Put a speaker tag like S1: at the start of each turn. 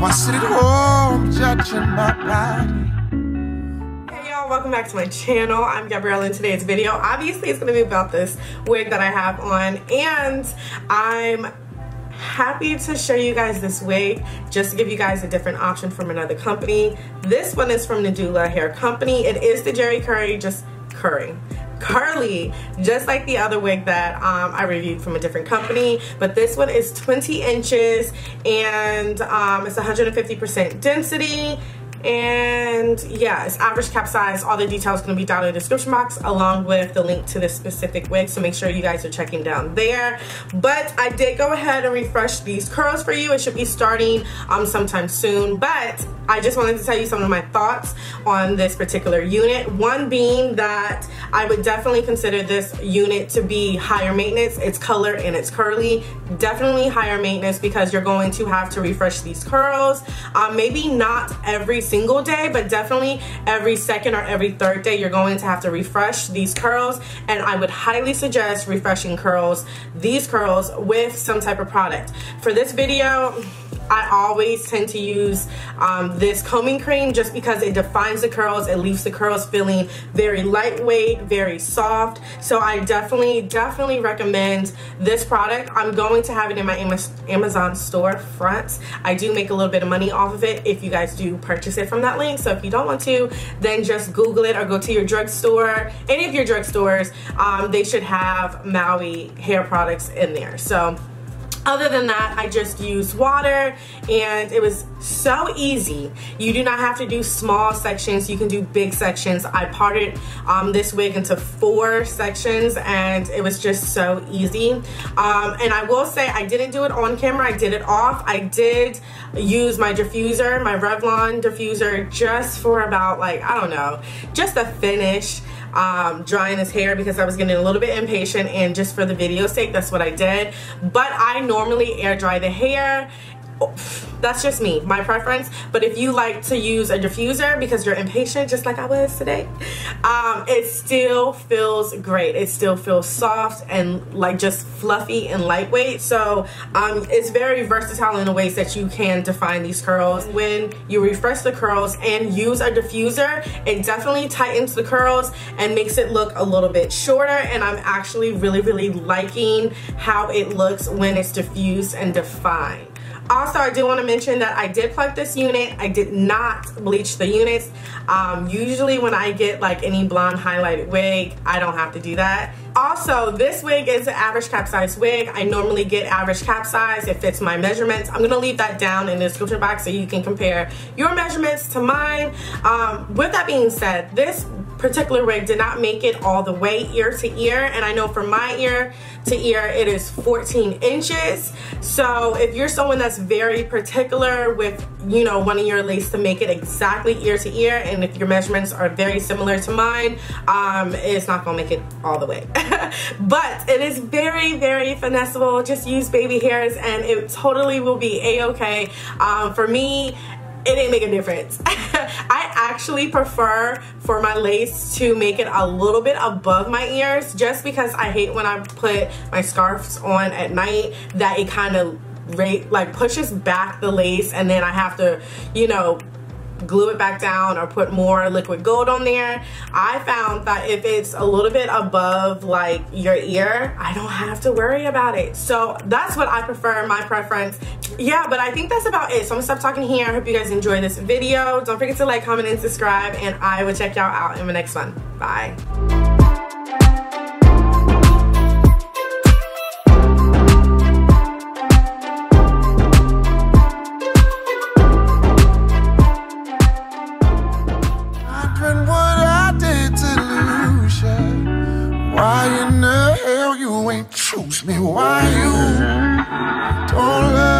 S1: Now I sit at home judging my body.
S2: Hey y'all, welcome back to my channel. I'm Gabrielle. In today's video, obviously it's going to be about this wig that I have on, and I'm happy to show you guys this wig just to give you guys a different option from another company. This one is from Nadula Hair Company. It is the Jerry Curly, just curly, just like the other wig that I reviewed from a different company, but this one is 20 inches and it's 150% density. And yeah, it's average cap size. All the details going to be down in the description box along with the link to this specific wig, so make sure you guys are checking down there. But I did go ahead and refresh these curls for you. It should be starting sometime soon, but I just wanted to tell you some of my thoughts on this particular unit. One being that I would definitely consider this unit to be higher maintenance. It's color and it's curly. Definitely higher maintenance because you're going to have to refresh these curls. Maybe not every single day, but definitely every second or every third day you're going to have to refresh these curls, and I would highly suggest refreshing these curls with some type of product. For this video, I always tend to use this combing cream just because it defines the curls. It leaves the curls feeling very lightweight, very soft. So I definitely recommend this product. I'm going to have it in my Amazon storefront. I do make a little bit of money off of it if you guys do purchase it from that link. So if you don't want to, then just Google it or go to your drugstore. Any of your drugstores, they should have Maui hair products in there. So other than that, I just used water and it was so easy. You do not have to do small sections, you can do big sections. I parted this wig into 4 sections and it was just so easy. And I will say I didn't do it on camera, I did it off. I did use my diffuser, my Blond diffuser, just for about, like, I don't know, just a finish. Drying his hair because I was getting a little bit impatient, and just for the video's sake, that's what I did. But I normally air dry the hair. That's just me, my preference. But if you like to use a diffuser because you're impatient, just like I was today, it still feels great. It still feels soft and like just fluffy and lightweight. So it's very versatile in the ways that you can define these curls. When you refresh the curls and use a diffuser, it definitely tightens the curls and makes it look a little bit shorter. And I'm actually really liking how it looks when it's diffused and defined. Also, I do want to mention that I did plug this unit. I did not bleach the units. Usually when I get like any blonde highlighted wig, I don't have to do that. Also, this wig is an average cap size wig. I normally get average cap size. It fits my measurements. I'm going to leave that down in the description box so you can compare your measurements to mine. With that being said, this particular wig did not make it all the way ear to ear, and I know from my ear to ear it is 14 inches. So if you're someone that's very particular with, you know, wanting your lace to make it exactly ear to ear, and if your measurements are very similar to mine, it's not gonna make it all the way. But it is very finessable. Just use baby hairs and it totally will be a-okay. For me, it didn't make a difference. I actually prefer for my lace to make it a little bit above my ears, just because I hate when I put my scarves on at night that it kind of like pushes back the lace, and then I have to, you know, glue it back down or put more liquid gold on there. I found that if it's a little bit above like your ear, I don't have to worry about it. So that's what I prefer, my preference. Yeah, but I think that's about it. So I'm gonna stop talking here. I hope you guys enjoyed this video. Don't forget to like, comment, and subscribe, and I will check y'all out in the next one. Bye.
S1: Why in the hell you ain't choose me? Why you don't love